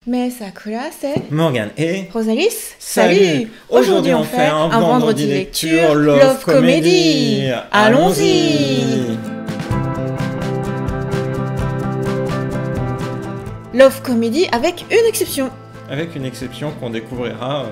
Mais Sakura, c'est Morgane et Rosalis. salut. Aujourd'hui on fait un vendredi lecture Love Comedy. Allons-y. Love Comedy avec une exception. Avec une exception qu'on découvrira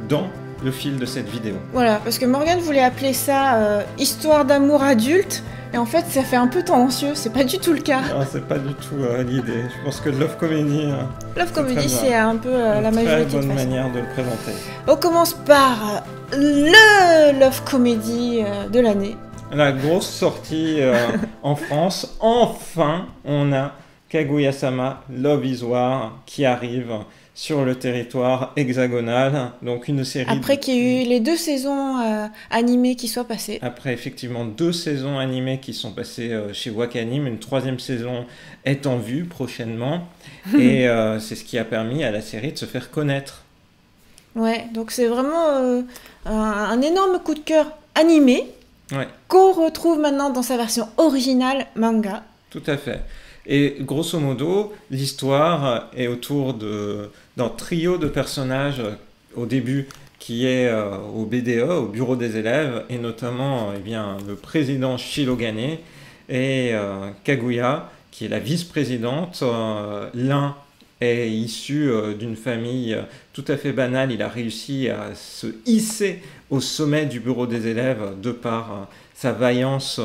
dans le fil de cette vidéo. Voilà, parce que Morgane voulait appeler ça histoire d'amour adulte. Et en fait, ça fait un peu tendancieux, c'est pas du tout le cas. Non, c'est pas du tout l'idée. Je pense que Love Comedy... Love Comedy, c'est un peu la majorité. Très bonne manière de le présenter. On commence par le Love Comedy de l'année. La grosse sortie en France. Enfin, on a Kaguya-sama Love is War qui arrive sur le territoire hexagonal, donc une série... Après qu'il y ait eu les 2 saisons animées qui soient passées. Après effectivement 2 saisons animées qui sont passées chez Wakanim, une 3e saison est en vue prochainement, et c'est ce qui a permis à la série de se faire connaître. Ouais, donc c'est vraiment un énorme coup de cœur animé, ouais, qu'on retrouve maintenant dans sa version originale manga. Tout à fait. Et grosso modo, l'histoire est autour d'un trio de personnages au début qui est au BDE, au bureau des élèves, et notamment le président Shirogane et Kaguya, qui est la vice-présidente. L'un est issu d'une famille tout à fait banale, il a réussi à se hisser au sommet du bureau des élèves de par sa vaillance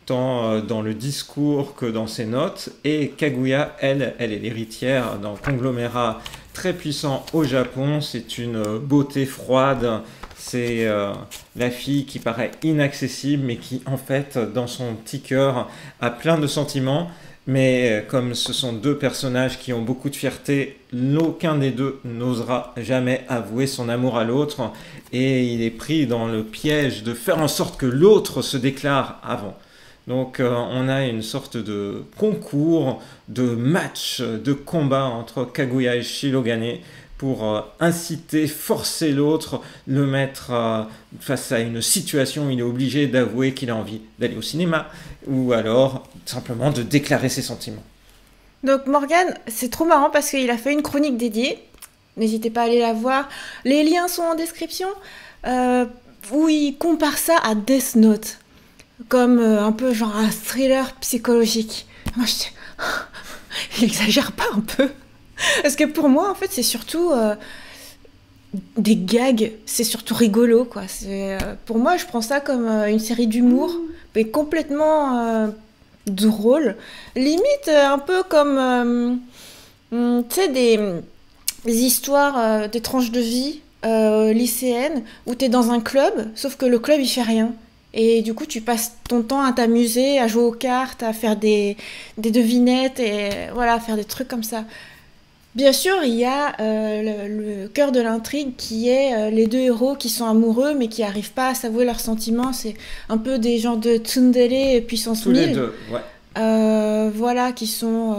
tant dans le discours que dans ses notes, et Kaguya, elle est l'héritière d'un conglomérat très puissant au Japon. C'est une beauté froide, c'est la fille qui paraît inaccessible, mais qui en fait, dans son petit cœur, a plein de sentiments. Mais comme ce sont 2 personnages qui ont beaucoup de fierté, aucun des 2 n'osera jamais avouer son amour à l'autre, et il est pris dans le piège de faire en sorte que l'autre se déclare avant. Donc on a une sorte de concours, de match, de combat entre Kaguya et Shirogane pour inciter, forcer l'autre, le mettre face à une situation où il est obligé d'avouer qu'il a envie d'aller au cinéma, ou alors simplement de déclarer ses sentiments. Donc Morgane, c'est trop marrant parce qu'il a fait une chronique dédiée, n'hésitez pas à aller la voir, les liens sont en description, où il compare ça à Death Note. Comme un peu genre un thriller psychologique. Moi, il exagère pas un peu. Parce que pour moi, en fait, c'est surtout des gags. C'est surtout rigolo, quoi. Pour moi, je prends ça comme une série d'humour, mais complètement drôle. Limite, un peu comme, tu sais, des histoires, des tranches de vie lycéennes, où t'es dans un club, sauf que le club, il fait rien. Et du coup, tu passes ton temps à t'amuser, à jouer aux cartes, à faire des devinettes et voilà, à faire des trucs comme ça. Bien sûr, il y a le cœur de l'intrigue qui est les 2 héros qui sont amoureux mais qui n'arrivent pas à s'avouer leurs sentiments. C'est un peu des genres de tsundere puissance 1000. Tous les 2, ouais. Voilà, qui sont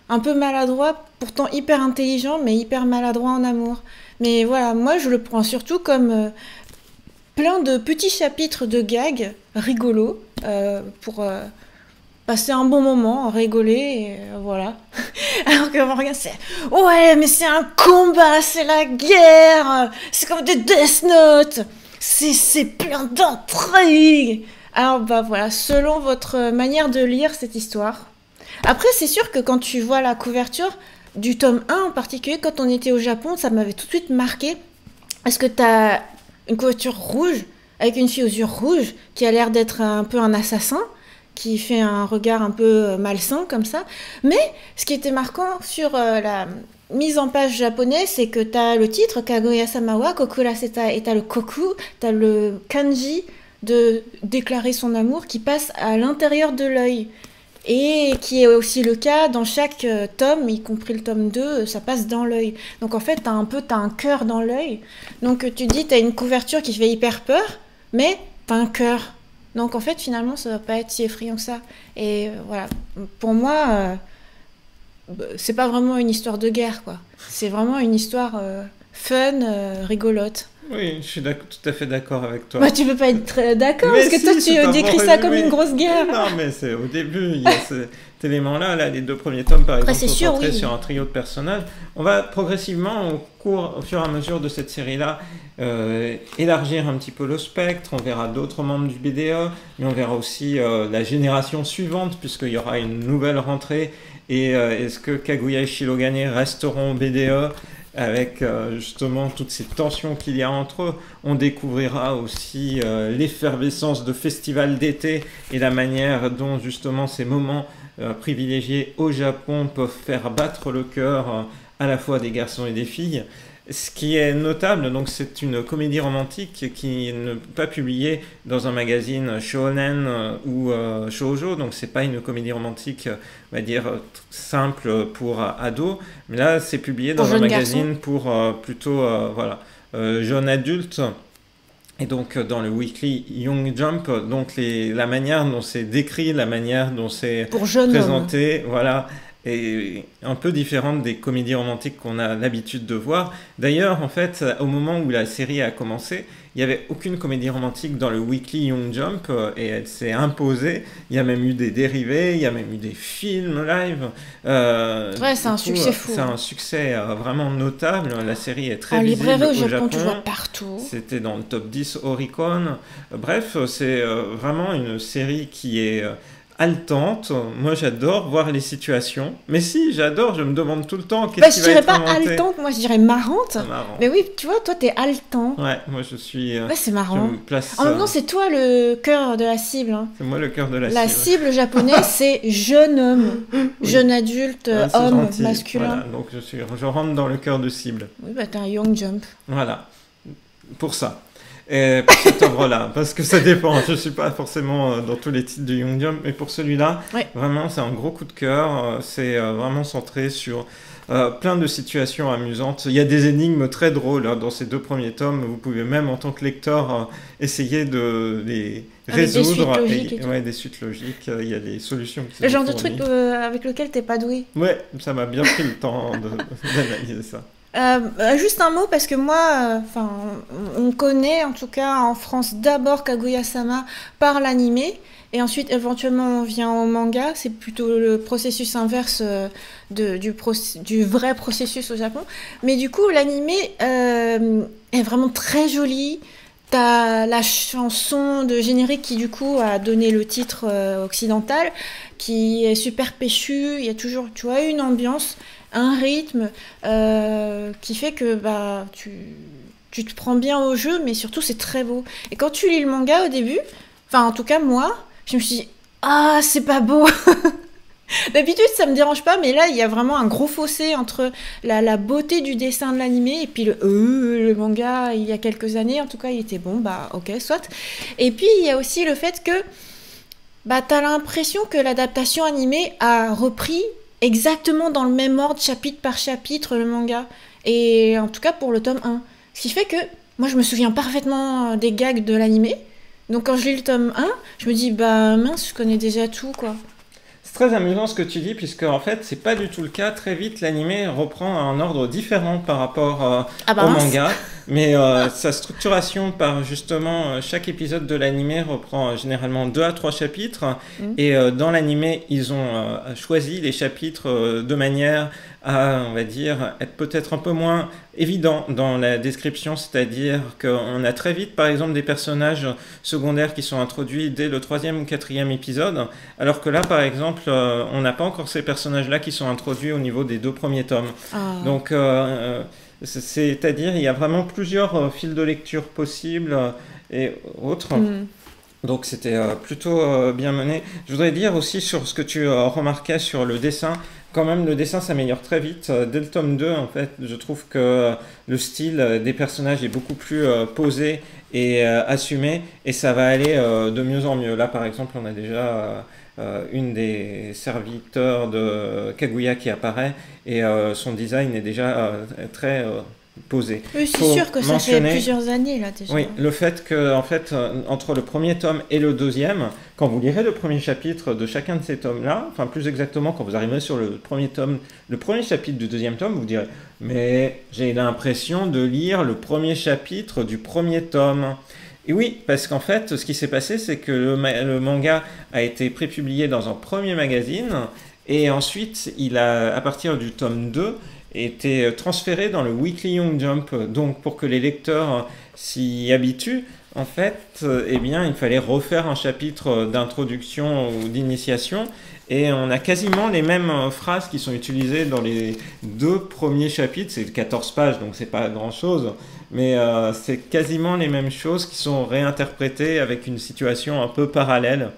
un peu maladroits, pourtant hyper intelligents mais hyper maladroits en amour. Mais voilà, moi je le prends surtout comme... plein de petits chapitres de gags rigolos pour passer un bon moment, rigoler, et voilà. Alors que Morgane, c'est « Ouais, mais c'est un combat, c'est la guerre, c'est comme des Death Note, c'est plein d'intrigues !» Alors bah voilà, selon votre manière de lire cette histoire. Après, c'est sûr que quand tu vois la couverture du tome 1 en particulier, quand on était au Japon, ça m'avait tout de suite marqué, parce que t'as une couverture rouge, avec une fille aux yeux rouges, qui a l'air d'être un peu un assassin, qui fait un regard un peu malsain, comme ça. Mais, ce qui était marquant sur la mise en page japonaise, c'est que t'as le titre, Kaguya-sama wa Kokuraseta, et t'as le koku, t'as le kanji de déclarer son amour, qui passe à l'intérieur de l'œil. Et qui est aussi le cas dans chaque tome, y compris le tome 2, ça passe dans l'œil. Donc en fait, t'as un cœur dans l'œil. Donc tu dis, t'as une couverture qui fait hyper peur, mais t'as un cœur. Donc en fait, finalement, ça va pas être si effrayant que ça. Et voilà, pour moi, c'est pas vraiment une histoire de guerre, quoi. C'est vraiment une histoire fun, rigolote. Oui, je suis tout à fait d'accord avec toi. Bah, tu peux pas être très d'accord, Mais parce que si, toi, c'est un tu bon décris ça comme résumé. une grosse guerre. Non, mais c'est au début, il y a cet élément-là. Là, les 2 premiers tomes, par Après, exemple, c'est sont sûr, centrés oui. sur un trio de personnages. On va progressivement, au fur et à mesure de cette série-là, élargir un petit peu le spectre. On verra d'autres membres du BDE, mais on verra aussi la génération suivante, puisqu'il y aura une nouvelle rentrée. Et est-ce que Kaguya et Shirogane resteront au BDE avec justement toutes ces tensions qu'il y a entre eux? On découvrira aussi l'effervescence de festivals d'été et la manière dont justement ces moments privilégiés au Japon peuvent faire battre le cœur à la fois des garçons et des filles. Ce qui est notable, donc c'est une comédie romantique qui n'est pas publiée dans un magazine shonen ou shoujo, donc c'est pas une comédie romantique, on va dire, simple pour ados, mais là c'est publié Pour dans un jeunes garçons. magazine pour plutôt voilà, jeunes adultes. Et donc dans le Weekly Young Jump, donc la manière dont c'est décrit, la manière dont c'est Pour jeunes hommes. présenté, voilà, est un peu différente des comédies romantiques qu'on a l'habitude de voir. D'ailleurs, en fait, au moment où la série a commencé, il n'y avait aucune comédie romantique dans le Weekly Young Jump et elle s'est imposée. Il y a même eu des dérivés, il y a même eu des films live. Ouais, c'est un succès fou. C'est un succès vraiment notable. La série est très En visible librairie au au Japon, tu Japon. vois partout. C'était dans le top 10 Oricon. Bref, c'est vraiment une série qui est haletante. Moi, j'adore voir les situations. Mais si, j'adore, je me demande tout le temps Bah, qu'est-ce je qui va dirais être pas inventé. haletante, moi je dirais marrante. C'est marrant. Mais oui, tu vois, toi t'es haletant. Ouais, moi je suis. Ouais, c'est Je marrant. me place. En même temps, c'est toi le cœur de la cible. Hein. C'est moi le cœur de la La cible. cible japonaise, c'est jeune homme, Oui. jeune adulte, Ah, c'est homme, gentil. masculin. Voilà, donc je rentre dans le cœur de cible. Oui, bah t'es un young jump. Voilà, pour ça. Et pour cette œuvre-là, parce que ça dépend, je ne suis pas forcément dans tous les titres de Young Jump, mais pour celui-là, Ouais. vraiment c'est un gros coup de cœur, c'est vraiment centré sur plein de situations amusantes. Il y a des énigmes très drôles dans ces 2 premiers tomes, vous pouvez même en tant que lecteur essayer de les Avec des résoudre. suites logiques et tout. Ouais, des suites logiques, il y a des solutions qui Le sont genre de fournies. truc avec lequel t'es pas doué. Ouais, ça m'a bien pris le temps d'analyser ça. Juste un mot parce que moi, enfin, on connaît en tout cas en France d'abord Kaguya-sama par l'animé et ensuite éventuellement on vient au manga. C'est plutôt le processus inverse du vrai processus au Japon. Mais du coup, l'animé est vraiment très joli. T'as la chanson de générique qui du coup a donné le titre occidental, qui est super péchu. Il y a toujours, tu vois, une ambiance, un rythme qui fait que bah tu te prends bien au jeu, mais surtout c'est très beau. Et quand tu lis le manga au début, enfin en tout cas moi, je me suis dit ah c'est pas beau. D'habitude ça me dérange pas, mais là il y a vraiment un gros fossé entre la beauté du dessin de l'animé et puis le manga il y a quelques années, en tout cas il était bon, bah ok soit. Et puis il y a aussi le fait que bah t'as l'impression que l'adaptation animée a repris exactement dans le même ordre, chapitre par chapitre, le manga. Et en tout cas pour le tome 1. Ce qui fait que moi je me souviens parfaitement des gags de l'animé. Donc quand je lis le tome 1, je me dis bah mince, je connais déjà tout quoi. C'est très amusant ce que tu dis, puisque en fait, c'est pas du tout le cas. Très vite, l'animé reprend un ordre différent par rapport Ah bah au mince. manga. Mais sa structuration par justement chaque épisode de l'animé reprend généralement 2 à 3 chapitres. Et dans l'animé, ils ont choisi les chapitres de manière à, on va dire, être peut-être un peu moins évident dans la description, c'est-à-dire qu'on a très vite, par exemple, des personnages secondaires qui sont introduits dès le 3e ou 4e épisode, alors que là, par exemple, on n'a pas encore ces personnages-là qui sont introduits au niveau des 2 premiers tomes. Ah. Donc, c'est-à-dire, il y a vraiment plusieurs fils de lecture possibles et autres. Donc c'était plutôt bien mené. Je voudrais dire aussi sur ce que tu remarquais sur le dessin. Quand même, le dessin s'améliore très vite. Dès le tome 2, en fait, je trouve que le style des personnages est beaucoup plus posé et assumé. Et ça va aller de mieux en mieux. Là, par exemple, on a déjà une des serviteurs de Kaguya qui apparaît. Et son design est déjà très posé. Oui, c'est Faut sûr que ça fait plusieurs années là déjà. Oui, le fait que, en fait, entre le premier tome et le deuxième, quand vous lirez le premier chapitre de chacun de ces tomes-là, enfin plus exactement quand vous arriverez sur le premier tome, le premier chapitre du deuxième tome, vous direz, mais j'ai l'impression de lire le premier chapitre du premier tome. Et oui, parce qu'en fait, ce qui s'est passé, c'est que le manga a été prépublié dans un premier magazine, et ensuite, il a, à partir du tome 2, été transféré dans le Weekly Young Jump. Donc, pour que les lecteurs s'y habituent, en fait, eh bien, il fallait refaire un chapitre d'introduction ou d'initiation. Et on a quasiment les mêmes phrases qui sont utilisées dans les deux premiers chapitres. C'est 14 pages, donc c'est pas grand-chose. Mais c'est quasiment les mêmes choses qui sont réinterprétées avec une situation un peu parallèle.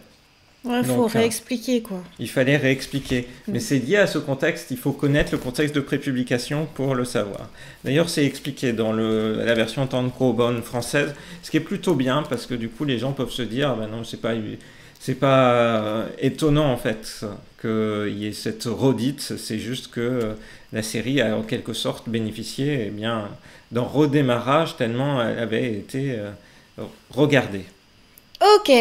Ouais, il faut réexpliquer quoi. Il fallait réexpliquer. Mais c'est lié à ce contexte, il faut connaître le contexte de prépublication pour le savoir. D'ailleurs, c'est expliqué dans la version tankobon française, ce qui est plutôt bien parce que du coup, les gens peuvent se dire, ah ben non, c'est pas étonnant en fait qu'il y ait cette redite, c'est juste que la série a en quelque sorte bénéficié bien, d'un redémarrage tellement elle avait été regardée. Ok.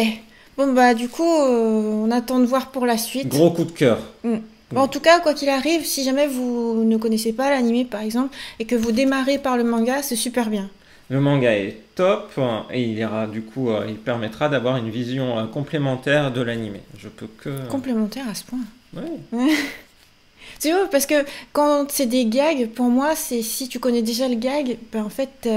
Bon bah du coup, on attend de voir pour la suite. Gros coup de cœur. Bon, en tout cas, quoi qu'il arrive, si jamais vous ne connaissez pas l'anime par exemple, et que vous démarrez par le manga, c'est super bien. Le manga est top et il permettra d'avoir une vision complémentaire de l'anime. Je peux que... Complémentaire à ce point. Oui. C'est vrai, parce que quand c'est des gags, pour moi, c'est si tu connais déjà le gag, ben en fait...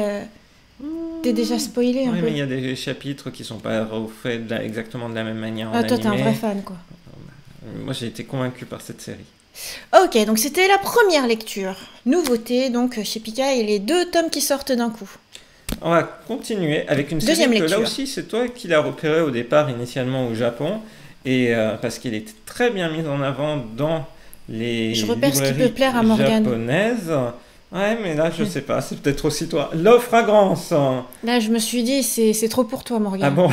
T'es déjà spoilé un peu. Oui, mais il y a des chapitres qui sont pas refaits exactement de la même manière en animé. Toi, t'es un vrai fan, quoi. Moi, j'ai été convaincu par cette série. Ok, donc c'était la première lecture. Nouveauté, donc, chez Pika, et les 2 tomes qui sortent d'un coup. On va continuer avec une Deuxième série que lecture. là aussi, c'est toi qui l'as repérée au départ, initialement au Japon, et parce qu'elle était très bien mise en avant dans les Je repère ce qui librairies peut plaire à Morgane. japonaises. Ouais, mais là, je sais pas, c'est peut-être aussi toi. Love Fragrance. Là, je me suis dit, c'est trop pour toi, Morgane. Ah bon?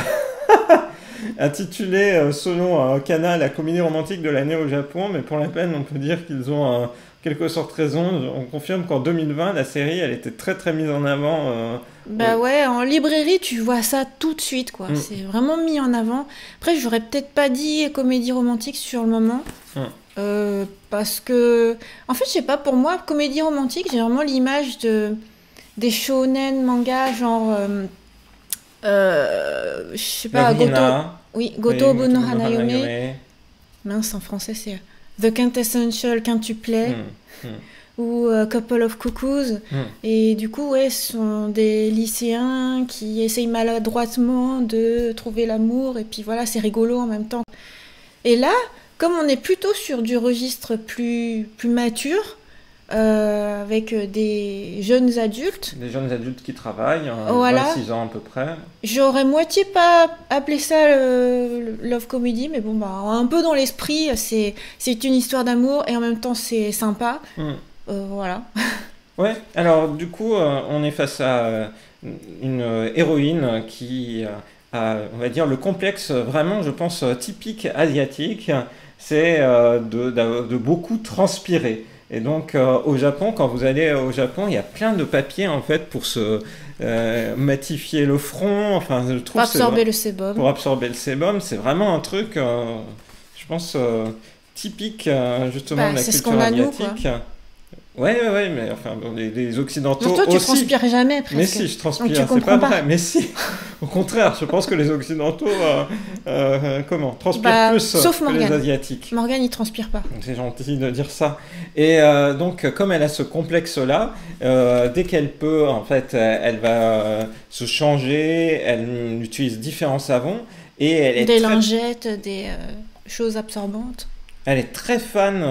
Intitulé selon Kana la comédie romantique de l'année au Japon, mais pour la peine, on peut dire qu'ils ont en quelque sorte raison. On confirme qu'en 2020, la série, elle était très très mise en avant. Ouais, en librairie, tu vois ça tout de suite, quoi. C'est vraiment mis en avant. Après, j'aurais peut-être pas dit comédie romantique sur le moment. Parce que, en fait, je sais pas, pour moi, comédie romantique, j'ai vraiment l'image des shonen manga, genre, je sais pas, Goto Obu no Hanayome. Mince, en français, c'est The Quintessential Quintuplet. Ou Couple of Cuckoos. Et du coup, ouais, ce sont des lycéens qui essayent maladroitement de trouver l'amour. Et puis voilà, c'est rigolo en même temps. Et là, comme on est plutôt sur du registre plus mature, avec des jeunes adultes. Des jeunes adultes qui travaillent, voilà. 26 ans à peu près. J'aurais moitié pas appelé ça le love comedy, mais bon, bah, un peu dans l'esprit, c'est une histoire d'amour et en même temps c'est sympa. Voilà. Ouais, alors du coup, on est face à une héroïne qui a, on va dire, le complexe vraiment, je pense, typique asiatique, c'est de beaucoup transpirer. Et donc au Japon, quand vous allez au Japon, il y a plein de papiers en fait pour se matifier le front. Enfin, je trouve pour absorber le sébum. Pour absorber le sébum, c'est vraiment un truc, je pense, typique justement de la culture asiatique. Ouais, mais enfin, les Occidentaux toi, tu aussi. Transpires jamais, presque. Mais si, je transpire, c'est pas vrai. Mais si, au contraire, je pense que les Occidentaux, transpirent plus sauf que les Asiatiques. Morgane, il transpire pas. C'est gentil de dire ça. Et donc, comme elle a ce complexe-là, dès qu'elle peut, en fait, elle va se changer, elle utilise différents savons. Et elle est des lingettes, des choses absorbantes. Elle est très fan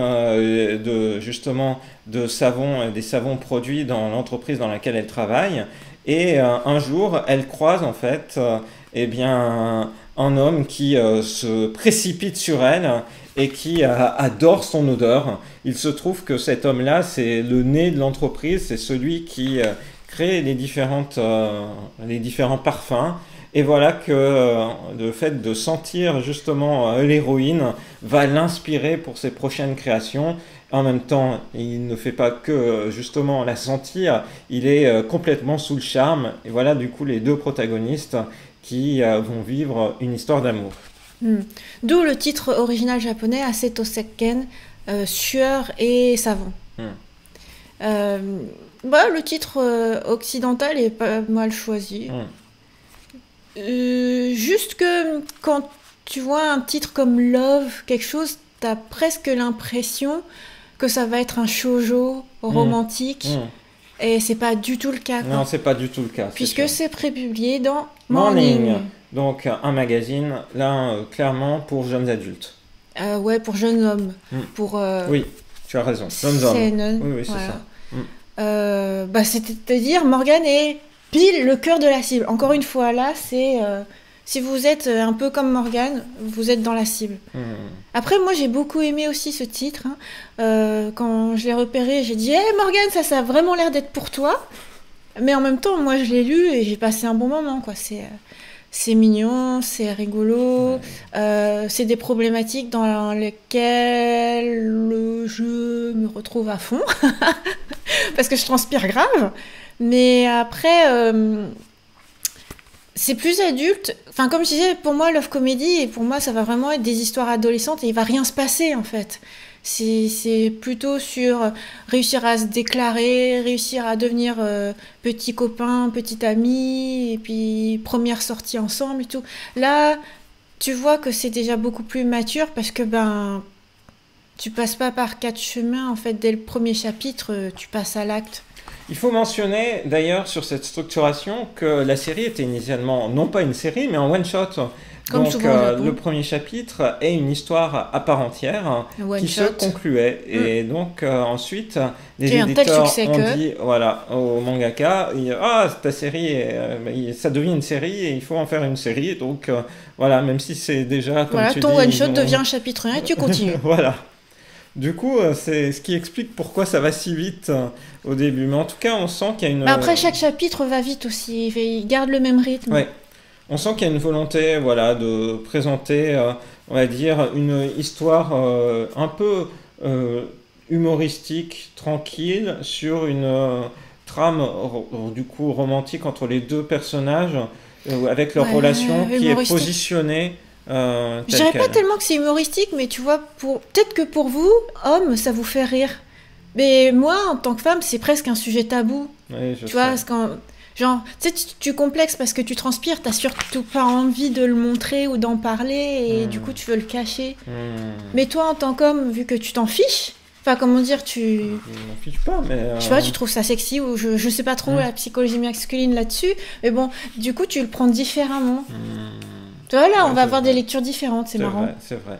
justement de savons, des savons produits dans l'entreprise dans laquelle elle travaille. Et un jour, elle croise en fait un homme qui se précipite sur elle et qui adore son odeur. Il se trouve que cet homme-là, c'est le nez de l'entreprise, c'est celui qui crée les différents parfums. Et voilà que le fait de sentir justement l'héroïne va l'inspirer pour ses prochaines créations. En même temps, il ne fait pas que justement la sentir, il est complètement sous le charme. Et voilà du coup les deux protagonistes qui vont vivre une histoire d'amour. D'où le titre original japonais Aseto Sekken, sueur et savon. Le titre occidental est pas mal choisi. Juste que quand tu vois un titre comme Love, quelque chose, t'as presque l'impression que ça va être un shoujo romantique. Et c'est pas du tout le cas. Quoi. Non, c'est pas du tout le cas. Puisque c'est prépublié dans Morning. Donc un magazine, là, clairement pour jeunes adultes. Ouais, pour jeunes hommes. Pour, oui, tu as raison. Jeunes hommes. Oui, c'est voilà. ça. C'est-à-dire, Morgane est pile le cœur de la cible. Encore une fois, là, c'est... si vous êtes un peu comme Morgane, vous êtes dans la cible. Après, moi, j'ai beaucoup aimé aussi ce titre. Quand je l'ai repéré, j'ai dit « Hey Morgane, ça a vraiment l'air d'être pour toi !» Mais en même temps, moi, je l'ai lu et j'ai passé un bon moment, quoi. C'est mignon, c'est rigolo, c'est des problématiques dans lesquelles je me retrouve à fond, parce que je transpire grave. Mais après... c'est plus adulte. Enfin, comme je disais, pour moi, Love Comedy, et pour moi, ça va vraiment être des histoires adolescentes et il va rien se passer, en fait. C'est plutôt sur réussir à se déclarer, réussir à devenir petit copain, petit ami, et puis première sortie ensemble et tout. Là, tu vois que c'est déjà beaucoup plus mature parce que tu passes pas par 4 chemins, en fait, dès le premier chapitre, tu passes à l'acte. Il faut mentionner d'ailleurs sur cette structuration que la série était initialement non pas une série mais un one-shot. Comme donc le premier chapitre est une histoire à part entière qui se concluait. Et donc ensuite les éditeurs ont dit voilà, au mangaka, ta série, ça devient une série et il faut en faire une série. Donc voilà, même si c'est déjà... Comme tu ton one-shot devient un chapitre 1 et tu continues. Voilà. Du coup, c'est ce qui explique pourquoi ça va si vite au début. Mais en tout cas, on sent qu'il y a une... Après, chaque chapitre va vite aussi. Il garde le même rythme. Ouais. On sent qu'il y a une volonté de présenter, on va dire, une histoire un peu humoristique, tranquille, sur une trame du coup romantique entre les deux personnages, avec leur relation qui est positionnée... je dirais pas tellement que c'est humoristique, mais tu vois, peut-être que pour vous, hommes, ça vous fait rire. Mais moi, en tant que femme, c'est presque un sujet tabou. Oui, tu vois, genre, tu sais, tu complexes parce que tu transpires, t'as surtout pas envie de le montrer ou d'en parler, et du coup, tu veux le cacher. Mais toi, en tant qu'homme, vu que tu t'en fiches, enfin, comment dire, Je m'en fiche pas, mais... Je sais pas, tu trouves ça sexy, ou je sais pas trop la psychologie masculine là-dessus, mais bon, du coup, tu le prends différemment. Tu vois, là, on va avoir des lectures différentes, c'est marrant. C'est vrai.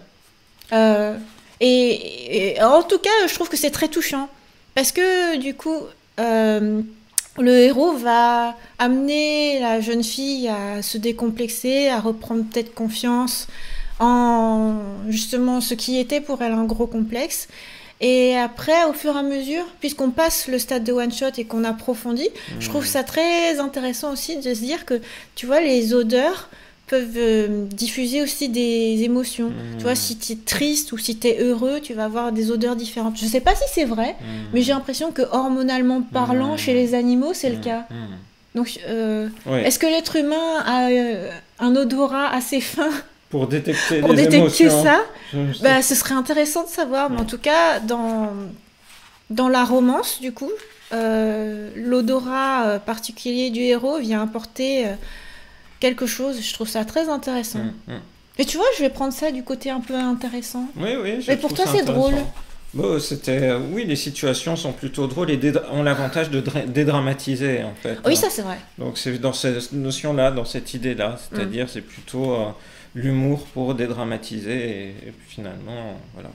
Et en tout cas, je trouve que c'est très touchant. Parce que, du coup, le héros va amener la jeune fille à se décomplexer, à reprendre peut-être confiance en, justement, ce qui était pour elle un gros complexe. Et après, au fur et à mesure, puisqu'on passe le stade de one-shot et qu'on approfondit, je trouve ça très intéressant aussi de se dire que, tu vois, les odeurs... peuvent diffuser aussi des émotions. Tu vois, si tu es triste ou si tu es heureux, tu vas avoir des odeurs différentes. Je sais pas si c'est vrai, mais j'ai l'impression que hormonalement parlant, chez les animaux, c'est le cas. Donc, est-ce que l'être humain a un odorat assez fin pour détecter émotions. Ça ce serait intéressant de savoir. Mais en tout cas, dans la romance, du coup, l'odorat particulier du héros vient apporter... quelque chose, je trouve ça très intéressant. Et tu vois, je vais prendre ça du côté un peu intéressant. Oui. Mais pour toi, c'est drôle. Bon, oui, les situations sont plutôt drôles et ont l'avantage de dédramatiser, en fait. Oui, ça, c'est vrai. Donc, c'est dans cette notion-là, dans cette idée-là. C'est-à-dire, c'est plutôt l'humour pour dédramatiser et puis finalement, voilà,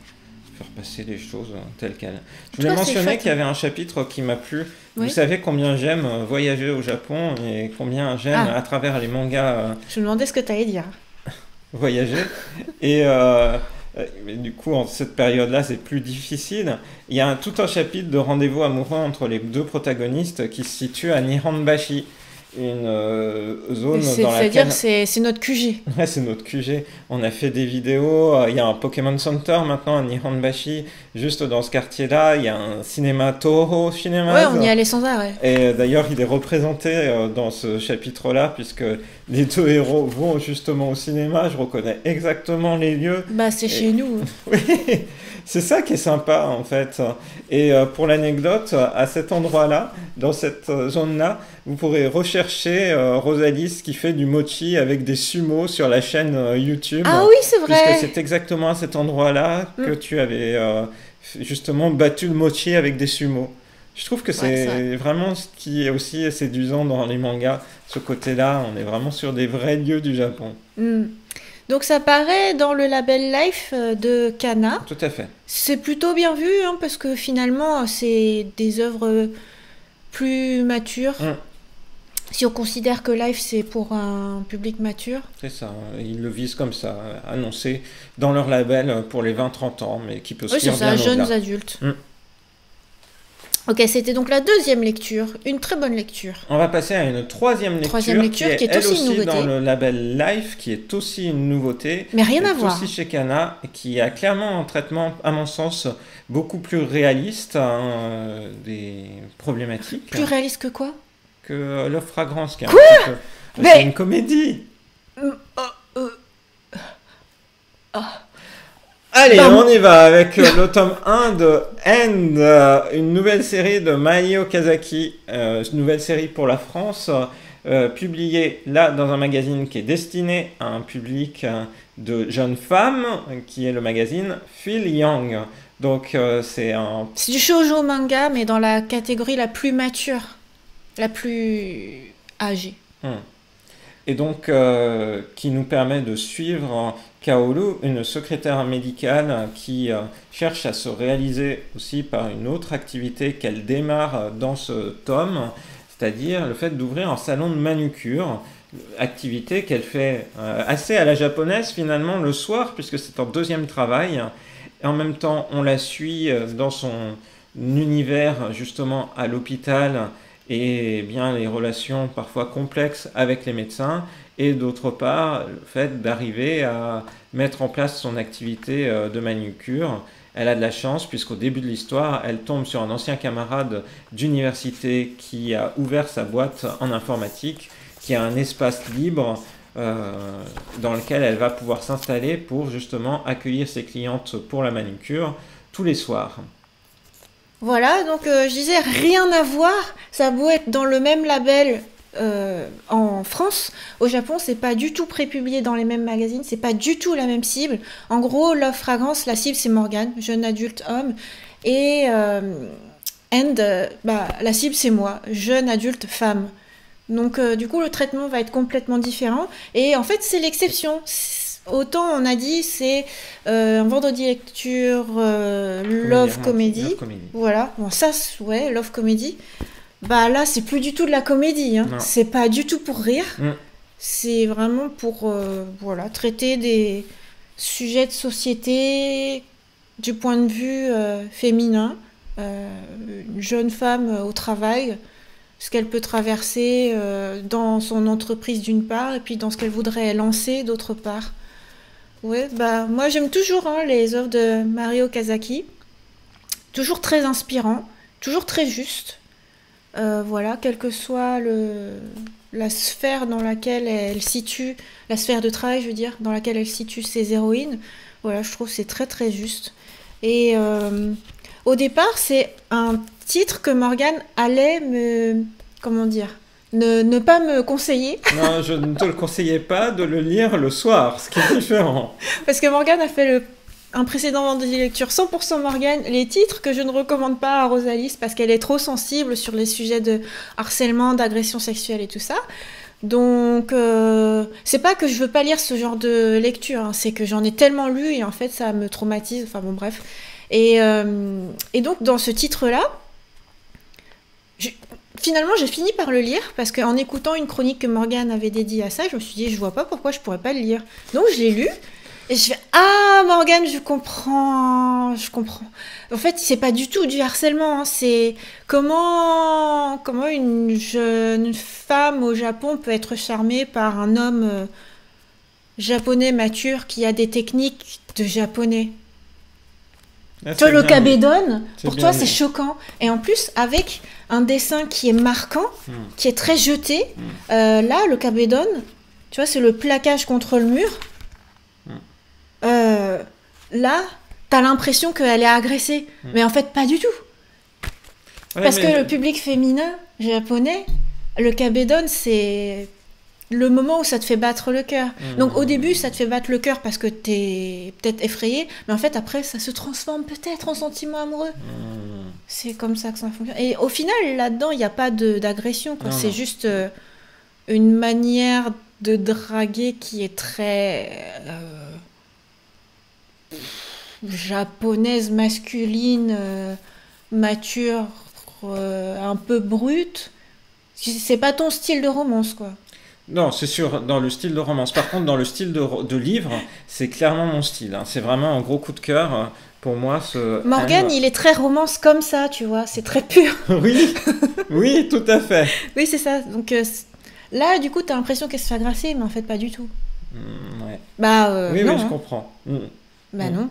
faire passer les choses telles quelles. Je voulais mentionner qu'il y avait un chapitre qui m'a plu. Oui. Vous savez combien j'aime voyager au Japon et combien j'aime à travers les mangas. Je me demandais ce que tu allais dire. Voyager. Et du coup, en cette période-là, c'est plus difficile. Il y a tout un chapitre de rendez-vous amoureux entre les deux protagonistes qui se situe à Nihonbashi. zone dans laquelle... C'est notre QG. Ouais, c'est notre QG. On a fait des vidéos. Il y a un Pokémon Center maintenant à Nihonbashi, juste dans ce quartier-là. Il y a un cinéma Toho Cinéma. Ouais, on y allait sans arrêt. Et d'ailleurs, il est représenté dans ce chapitre-là, puisque les deux héros vont justement au cinéma. Je reconnais exactement les lieux. Bah, c'est chez nous. Oui, c'est ça qui est sympa en fait. Et pour l'anecdote, à cet endroit-là, dans cette zone-là, vous pourrez rechercher Rosalis qui fait du mochi avec des sumos sur la chaîne YouTube. Ah oui, c'est vrai. Puisque c'est exactement à cet endroit-là que tu avais justement battu le mochi avec des sumos. Je trouve que c'est vraiment ce qui est aussi séduisant dans les mangas. Ce côté-là, on est vraiment sur des vrais lieux du Japon. Donc ça paraît dans le label Life de Kana. Tout à fait. C'est plutôt bien vu, hein, parce que finalement, c'est des œuvres plus matures. Si on considère que Life, c'est pour un public mature. C'est ça, ils le visent comme ça, annoncé dans leur label pour les 20-30 ans, mais qui peut se lire bien au-delà. Oui, c'est ça, jeunes adultes. Ok, c'était donc la deuxième lecture, une très bonne lecture. On va passer à une troisième lecture qui est aussi une nouveauté. dans le label Life, qui est aussi une nouveauté. Mais rien à voir. Aussi chez Kana, qui a clairement un traitement, à mon sens, beaucoup plus réaliste des problématiques. Plus réaliste que quoi? Que Love Fragrance, qui est quoi un petit peu... C'est une comédie. Allez, on y va avec le tome 1 de End, une nouvelle série de Mai Okazaki, une nouvelle série pour la France, publiée là dans un magazine qui est destiné à un public de jeunes femmes, qui est le magazine Feel Young. Donc c'est du shoujo manga, mais dans la catégorie la plus mature, la plus âgée. Et donc qui nous permet de suivre Kaoru, une secrétaire médicale qui cherche à se réaliser aussi par une autre activité qu'elle démarre dans ce tome, c'est-à-dire le fait d'ouvrir un salon de manucure, activité qu'elle fait assez à la japonaise finalement le soir, puisque c'est un deuxième travail. Et en même temps, on la suit dans son univers justement à l'hôpital et bien les relations parfois complexes avec les médecins, et d'autre part le fait d'arriver à mettre en place son activité de manucure. Elle a de la chance puisqu'au début de l'histoire, elle tombe sur un ancien camarade d'université qui a ouvert sa boîte en informatique, qui a un espace libre dans lequel elle va pouvoir s'installer pour justement accueillir ses clientes pour la manucure tous les soirs. Voilà, donc je disais rien à voir, ça a beau être dans le même label en France, au Japon c'est pas du tout prépublié dans les mêmes magazines, c'est pas du tout la même cible. En gros, Love Fragrance, la cible c'est Morgane, jeune adulte homme, et End, la cible c'est moi, jeune adulte femme. Donc du coup le traitement va être complètement différent, et en fait c'est l'exception. Autant on a dit c'est un vendredi lecture love comedy. Voilà, bon ça ouais, love comedy. Bah là c'est plus du tout de la comédie, hein. C'est pas du tout pour rire. C'est vraiment pour voilà, traiter des sujets de société du point de vue féminin, une jeune femme au travail, ce qu'elle peut traverser dans son entreprise d'une part, et puis dans ce qu'elle voudrait lancer d'autre part. Ouais, moi j'aime toujours les œuvres de Mai Okazaki, toujours très inspirant, toujours très juste. Voilà, quelle que soit la sphère dans laquelle elle situe, la sphère de travail, je veux dire, dans laquelle elle situe ses héroïnes, voilà, je trouve que c'est très très juste. Et au départ, c'est un titre que Morgane allait ne pas me conseiller. Non, je ne te le conseillais pas de le lire le soir, ce qui est différent. Parce que Morgane a fait un précédent vendredi lecture 100% Morgane, les titres que je ne recommande pas à Rosalis parce qu'elle est trop sensible sur les sujets de harcèlement, d'agression sexuelle et tout ça. Donc, c'est pas que je veux pas lire ce genre de lecture, hein, c'est que j'en ai tellement lu et en fait ça me traumatise, enfin bon bref. Et donc dans ce titre-là, finalement, j'ai fini par le lire parce qu'en écoutant une chronique que Morgane avait dédiée à ça, je me suis dit, je vois pas pourquoi je pourrais pas le lire. Donc, je l'ai lu Et je fais ah Morgane, je comprends, je comprends. En fait, c'est pas du tout du harcèlement, hein, c'est comment une jeune femme au Japon peut être charmée par un homme japonais mature qui a des techniques de japonais. Ah, Toi, c'est le bien dit. kabedon, C'est pour bien toi, c'est dit. choquant. Et en plus, avec un dessin qui est marquant, Hmm. qui est très jeté, Hmm. là, le kabedon, tu vois, c'est le plaquage contre le mur. Hmm. Là, t'as l'impression qu'elle est agressée. Hmm. Mais en fait, pas du tout. Ouais, Parce que mais le public féminin japonais, le kabedon, c'est le moment où ça te fait battre le cœur. Donc au début, ça te fait battre le cœur parce que t'es peut-être effrayé, mais en fait après, ça se transforme peut-être en sentiment amoureux. C'est comme ça que ça fonctionne. Et au final, là-dedans, il n'y a pas d'agression, quoi. Non, C'est non. juste une manière de draguer qui est très japonaise, masculine, mature, un peu brute. C'est pas ton style de romance, quoi. Non, c'est sûr, dans le style de romance. Par contre, dans le style de livre, c'est clairement mon style, hein. C'est vraiment un gros coup de cœur pour moi, ce Morgan, M. il est très romance comme ça, tu vois, c'est très pur. Oui, oui, tout à fait. Oui, c'est ça. Donc là, du coup, t'as l'impression qu'elle se fait agresser, mais en fait, pas du tout. Ouais. Bah Oui, non, oui, je hein. comprends. Bah non.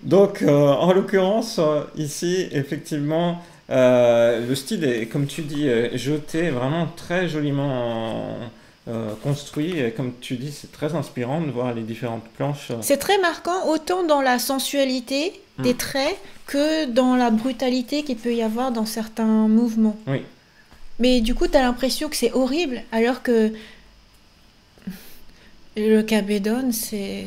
Donc, en l'occurrence, ici, effectivement, le style est, comme tu dis, jeté, vraiment très joliment construit. Et comme tu dis, c'est très inspirant de voir les différentes planches. C'est très marquant, autant dans la sensualité des Mm. traits que dans la brutalité qu'il peut y avoir dans certains mouvements. Oui, Mais du coup, t'as l'impression que c'est horrible, alors que le Cabedon, c'est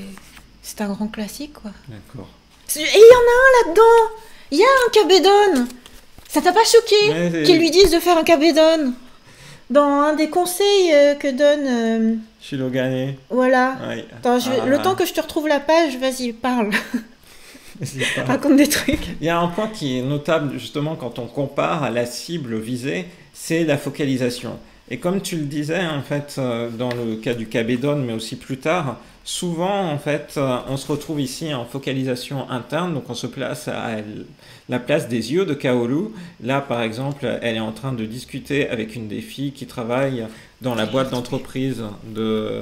un grand classique, quoi. d'accord. Et il y en a un là-dedans. Il y a un Cabedon. Ça t'a pas choqué Mais, qu'ils lui disent de faire un Cabedon dans un des conseils que donne... Shirogane. voilà. Ouais. Attends, le temps Ah, que je te retrouve la page, vas-y, parle. c'est pas- Raconte des trucs. Il y a un point qui est notable justement quand on compare à la cible visée, c'est la focalisation. Et comme tu le disais en fait dans le cas du Cabedon, mais aussi plus tard, souvent en fait on se retrouve ici en focalisation interne, donc on se place à la place des yeux de Kaoru. Là par exemple, elle est en train de discuter avec une des filles qui travaille dans la boîte d'entreprise de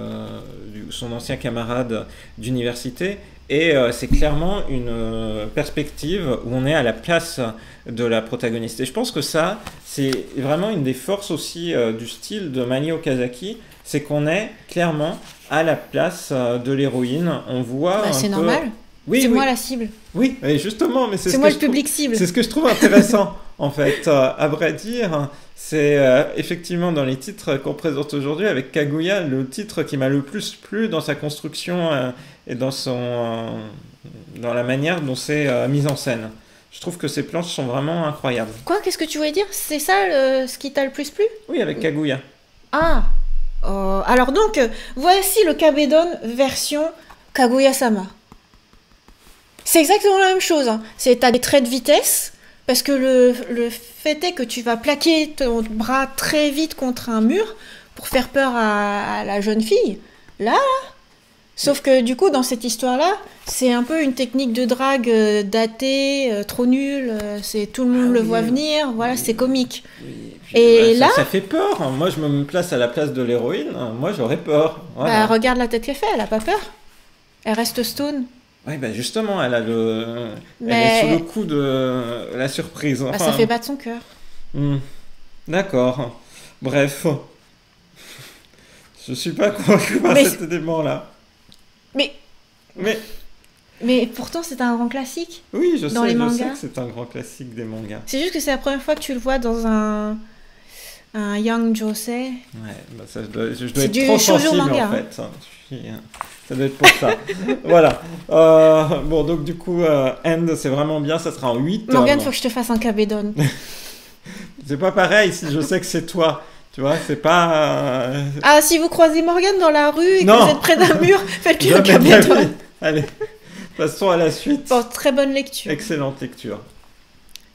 son ancien camarade d'université. Et c'est clairement une perspective où on est à la place de la protagoniste. Et je pense que ça, c'est vraiment une des forces aussi du style de Mani Okazaki, c'est qu'on est clairement à la place de l'héroïne. On voit Bah, un c'est peu... normal. Oui, C'est oui, moi la cible. oui, et justement, mais C'est moi le public cible. c'est ce que je trouve intéressant, en fait. À vrai dire, c'est effectivement dans les titres qu'on présente aujourd'hui avec Kaguya, le titre qui m'a le plus plu dans sa construction et dans la manière dont c'est mis en scène. Je trouve que ces planches sont vraiment incroyables. Quoi, qu'est-ce que tu voulais dire? C'est ça ce qui t'a le plus plu? Oui, avec Kaguya. Ah alors donc, voici le Cabedon version Kaguya-sama. C'est exactement la même chose, hein. T'as des traits de vitesse, parce que le fait est que tu vas plaquer ton bras très vite contre un mur pour faire peur à la jeune fille. Là. Sauf que du coup, dans cette histoire-là, c'est un peu une technique de drague datée, trop nulle, c'est tout le monde Ah le oui, voit oui. venir, voilà, Oui. c'est comique. Oui, Et ça, là, ça fait peur. Moi, je me place à la place de l'héroïne. Moi, j'aurais peur. bah, Voilà. regarde la tête qu'elle fait, elle a pas peur. Elle reste stone. Oui, bah justement, elle est Mais sous le coup de la surprise. bah, Enfin, ça fait battre son cœur. hmm, d'accord. Bref, je suis pas convaincu par Mais- cet élément-là. Mais, Mais mais pourtant, c'est un grand classique. oui, Dans les je sais mangas. que c'est un grand classique des mangas. C'est juste que c'est la première fois que tu le vois dans un Young Josei. Ouais, bah ça, je dois C'est être du trop shoujo sensible manga, en fait. Ça doit être pour ça. Voilà. Bon, donc du coup, End, c'est vraiment bien. Ça sera en 8 Morgane, tomes. faut que je te fasse un Cabedon. C'est pas pareil si je sais que c'est toi. Tu vois, c'est pas. Ah, si vous croisez Morgane dans la rue et que Non. vous êtes près d'un mur, faites-lui un Jamais de la Cabedon. vie. Allez, passons à la suite. Bon, très bonne lecture. Excellente lecture.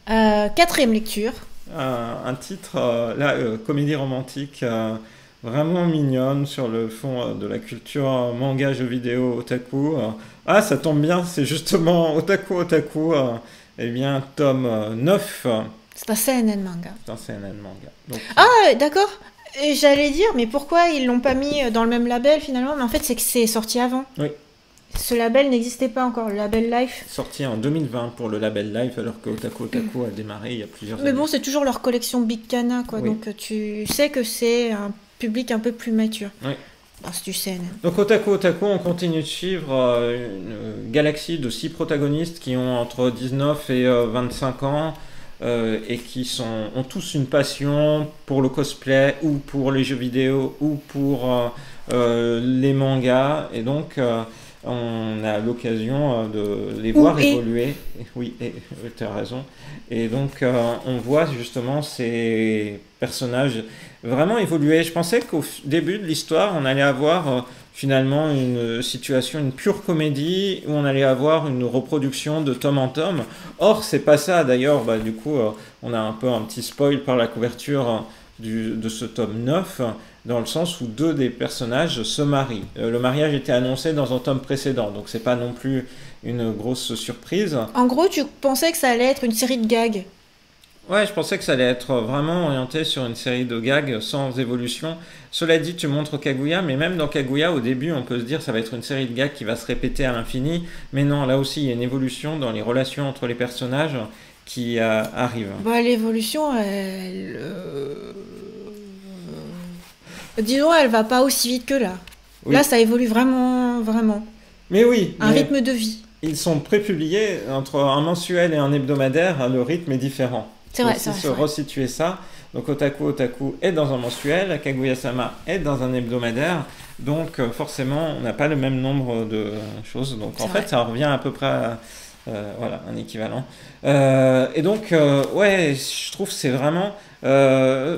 Quatrième lecture. Un titre, là, comédie romantique, vraiment mignonne sur le fond de la culture manga, jeux vidéo, otaku. Ah, ça tombe bien, c'est justement Otaku Otaku, eh bien, tome 9. C'est un CNN manga. C'est un CNN manga. Donc, Ah, d'accord. Et j'allais dire, mais pourquoi ils l'ont pas mis dans le même label finalement? Mais en fait, c'est que c'est sorti avant. oui, Ce label n'existait pas encore, le label Life. sorti en 2020 pour le label Live, alors que Otaku Otaku a démarré il y a plusieurs Mais années. bon, c'est toujours leur collection Big Cana, quoi. Oui. Donc tu sais que c'est un public un peu plus mature. Oui. Bah, c'est du CNN. Donc Otaku Otaku, on continue de suivre une galaxie de 6 protagonistes qui ont entre 19 et 25 ans et qui ont tous une passion pour le cosplay ou pour les jeux vidéo ou pour les mangas. Et donc on a l'occasion de les voir évoluer. Oui, tu as raison. Et donc on voit justement ces personnages vraiment évoluer. Je pensais qu'au début de l'histoire, on allait avoir finalement une situation, une pure comédie, où on allait avoir une reproduction de tome en tome. Or, c'est pas ça. D'ailleurs, du coup, on a un peu un petit spoil par la couverture de ce tome 9, dans le sens où 2 des personnages se marient. Le mariage était annoncé dans un tome précédent, donc c'est pas non plus une grosse surprise. En gros, tu pensais que ça allait être une série de gags. Ouais, je pensais que ça allait être vraiment orienté sur une série de gags sans évolution. Cela dit, tu montres Kaguya, mais même dans Kaguya, au début, on peut se dire ça va être une série de gags qui va se répéter à l'infini. Mais non, là aussi, il y a une évolution dans les relations entre les personnages qui arrive. Bah, l'évolution, disons, elle va pas aussi vite que là. Oui. Là, ça évolue vraiment, vraiment. Mais oui, Un rythme de vie. Ils sont prépubliés entre un mensuel et un hebdomadaire, le rythme est différent. C'est vrai, c'est se resituer ça. Donc Otaku Otaku est dans un mensuel, Kaguya-sama est dans un hebdomadaire, donc forcément on n'a pas le même nombre de choses. Donc en fait ça revient à peu près à voilà, un équivalent. Et donc ouais, je trouve que c'est vraiment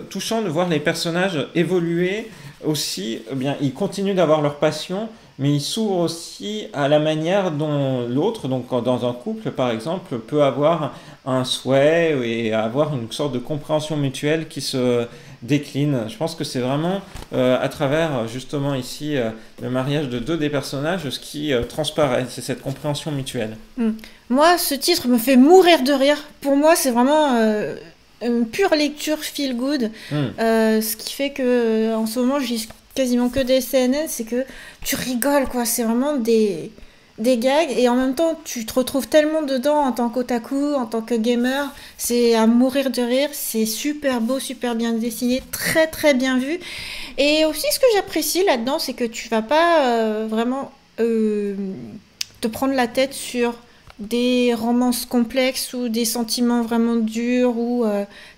touchant de voir les personnages évoluer aussi. Bien, ils continuent d'avoir leur passion, mais ils s'ouvrent aussi à la manière dont l'autre, donc dans un couple par exemple, peut avoir un souhait et avoir une sorte de compréhension mutuelle qui se décline. Je pense que c'est vraiment à travers justement ici le mariage de 2 des personnages ce qui transparaît, c'est cette compréhension mutuelle. Moi, ce titre me fait mourir de rire. Pour moi, c'est vraiment une pure lecture feel good. Ce qui fait que en ce moment, je lis quasiment que des CNN, c'est que tu rigoles, quoi. C'est vraiment des gags et en même temps, tu te retrouves tellement dedans en tant qu'otaku, en tant que gamer. C'est à mourir de rire. C'est super beau, super bien dessiné, très très bien vu. Et aussi, ce que j'apprécie là-dedans, c'est que tu vas pas vraiment te prendre la tête sur des romances complexes ou des sentiments vraiment durs ou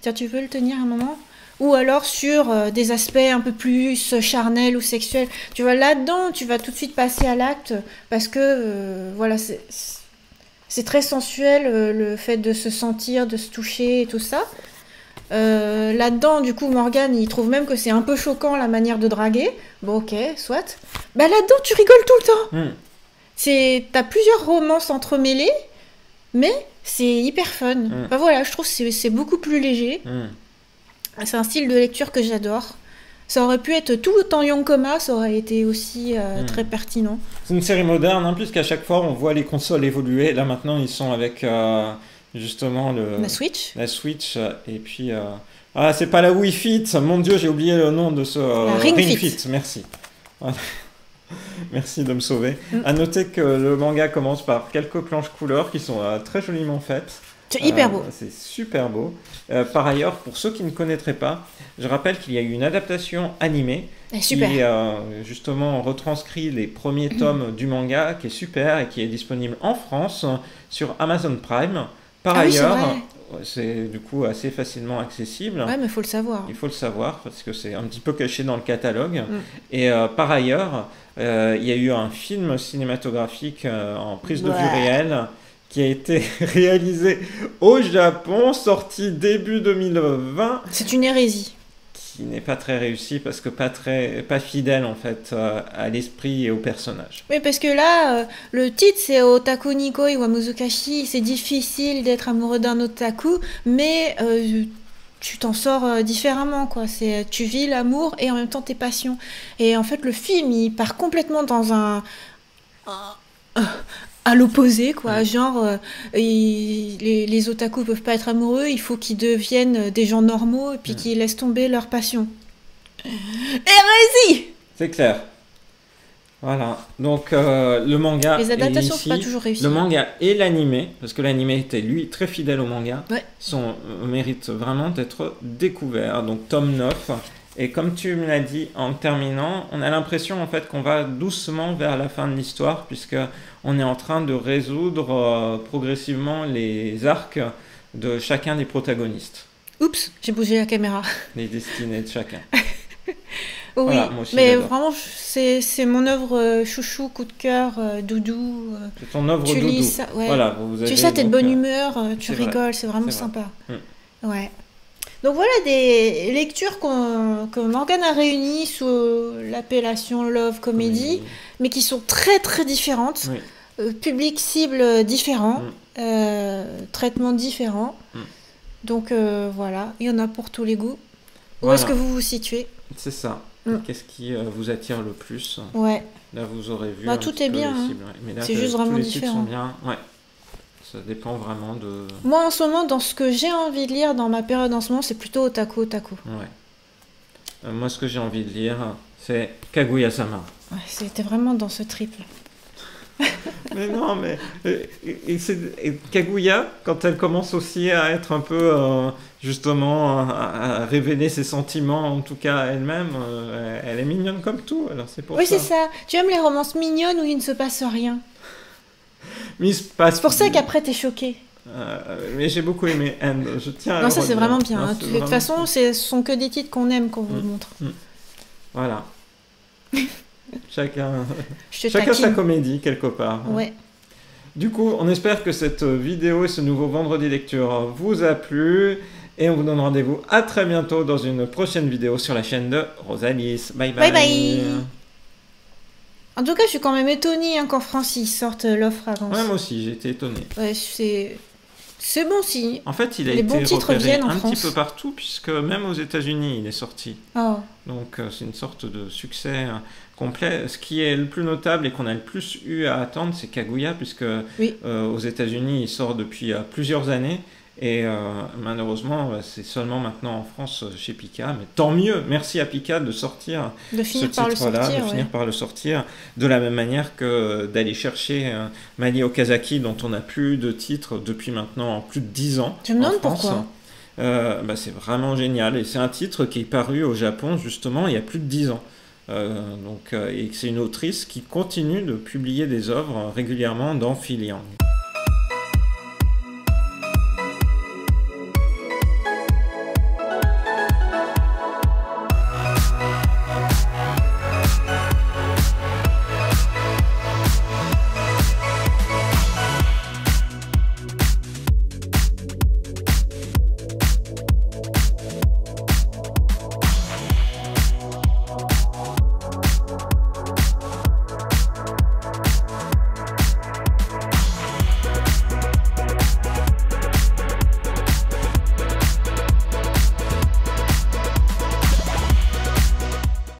tiens, tu veux le tenir un moment, ou alors sur des aspects un peu plus charnels ou sexuels. Tu vois, là-dedans, tu vas tout de suite passer à l'acte parce que voilà, c'est très sensuel le fait de se sentir, de se toucher et tout ça. Là-dedans, du coup, Morgane, il trouve même que c'est un peu choquant la manière de draguer. Bon, ok, soit. Bah là-dedans, tu rigoles tout le temps. T'as plusieurs romances entremêlées, mais c'est hyper fun. Enfin, voilà, je trouve que c'est beaucoup plus léger. C'est un style de lecture que j'adore. Ça aurait pu être tout en Yonkoma, ça aurait été aussi très pertinent. C'est une série moderne, hein, puisqu'à chaque fois on voit les consoles évoluer. Là maintenant ils sont avec justement la Switch. La Switch et puis... Ah, c'est pas la Wii Fit, mon Dieu, j'ai oublié le nom de ce... Ring Fit. Merci. Voilà. Merci de me sauver. À noter que le manga commence par quelques planches couleurs qui sont très joliment faites. C'est hyper beau. C'est super beau. Par ailleurs, pour ceux qui ne connaîtraient pas, je rappelle qu'il y a eu une adaptation animée qui justement retranscrit les premiers tomes du manga, qui est super et qui est disponible en France sur Amazon Prime. Par ailleurs, c'est du coup assez facilement accessible. Ouais, mais il faut le savoir. Il faut le savoir parce que c'est un petit peu caché dans le catalogue. Et par ailleurs, il y a eu un film cinématographique en prise de vue réelle qui a été réalisé au Japon, sorti début 2020. C'est une hérésie. Qui n'est pas très réussi parce que pas fidèle en fait à l'esprit et au personnage. Oui, parce que là, le titre c'est Otaku Nikoi wa Muzukashi, c'est difficile d'être amoureux d'un otaku, mais tu t'en sors différemment, quoi. Tu vis l'amour et en même temps tes passions. Et en fait, le film, il part complètement dans à l'opposé, quoi. Genre, les otaku peuvent pas être amoureux, il faut qu'ils deviennent des gens normaux et puis qu'ils laissent tomber leur passion. Hérésie! C'est clair. Voilà, donc le manga. Les adaptations, ici, c'est pas toujours réussi. Le manga et l'animé, parce que l'animé était lui très fidèle au manga, Ouais. méritent vraiment d'être découverts. Donc tome 9. Et comme tu me l'as dit en terminant, on a l'impression en fait qu'on va doucement vers la fin de l'histoire, puisque on est en train de résoudre progressivement les arcs de chacun des protagonistes. Oups, j'ai bougé la caméra. Les destinées de chacun. Oui, Voilà, moi aussi, mais j'adore. vraiment, c'est mon œuvre chouchou, coup de cœur, doudou. C'est ton œuvre Tu doudou. lis ça, ouais. Voilà, vous Tu avez, lis ça, t'es de donc, bonne humeur, tu c'est vrai. rigoles, c'est vraiment C'est vrai. sympa. Ouais. Donc voilà des lectures que Morgane a réunies sous l'appellation Love Comedy, Oui. mais qui sont très très différentes. Oui. Public cible différent, traitement différent. Donc voilà, il y en a pour tous les goûts. Où Voilà. est-ce que vous vous situez? C'est ça. Qu'est-ce qui vous attire le plus? Ouais. Là, vous aurez vu Bah, un tout petit est peu bien, les hein. cibles, ouais. Mais là, C'est juste tous vraiment les titres différent. sont bien. Ouais. Ça dépend vraiment de... Moi en ce moment, dans ce que j'ai envie de lire dans ma période en ce moment, c'est plutôt otaku. Ouais. Moi, ce que j'ai envie de lire, c'est Kaguya-sama. Ouais, c'était vraiment dans ce trip. Mais non, mais... et Kaguya, quand elle commence aussi à être un peu, justement, à révéler ses sentiments, en tout cas à elle-même, elle est mignonne comme tout, alors c'est pour Oui, ça. c'est ça. Tu aimes les romances mignonnes où il ne se passe rien. Mais il se passe... C'est pour ça qu'après t'es choqué. mais j'ai beaucoup aimé End, je tiens à Non, le ça c'est redire. vraiment bien. Non, Hein. c'est De toute vraiment- façon, ce sont que des titres qu'on aime qu'on vous montre. Voilà. Chacun Je te sa taquine. comédie, quelque part. Ouais. Du coup, on espère que cette vidéo et ce nouveau vendredi lecture vous a plu. Et on vous donne rendez-vous à très bientôt dans une prochaine vidéo sur la chaîne de Rosalis. Bye bye. Bye bye. En tout cas, je suis quand même étonnée hein, qu'en France ils sortent l'offre avant. Ouais, moi aussi, j'ai été étonné. Ouais, c'est bon signe. En fait, il a Les été bons titres repéré viennent en un petit France. peu partout, puisque même aux États-Unis, il est sorti. Oh. Donc, c'est une sorte de succès complet. Ce qui est le plus notable et qu'on a le plus eu à attendre, c'est Kaguya, puisque Oui. aux États-Unis, il sort depuis plusieurs années. Et malheureusement, c'est seulement maintenant en France chez Pika. Mais tant mieux, merci à Pika de sortir De finir ce par le titre-là, sortir. de finir Ouais. par le sortir, de la même manière que d'aller chercher Mani Okazaki, dont on n'a plus de titre depuis maintenant plus de 10 ans. Je me demande en France. pourquoi. C'est vraiment génial. Et c'est un titre qui est paru au Japon, justement, il y a plus de 10 ans. Et c'est une autrice qui continue de publier des œuvres régulièrement dans Filiang.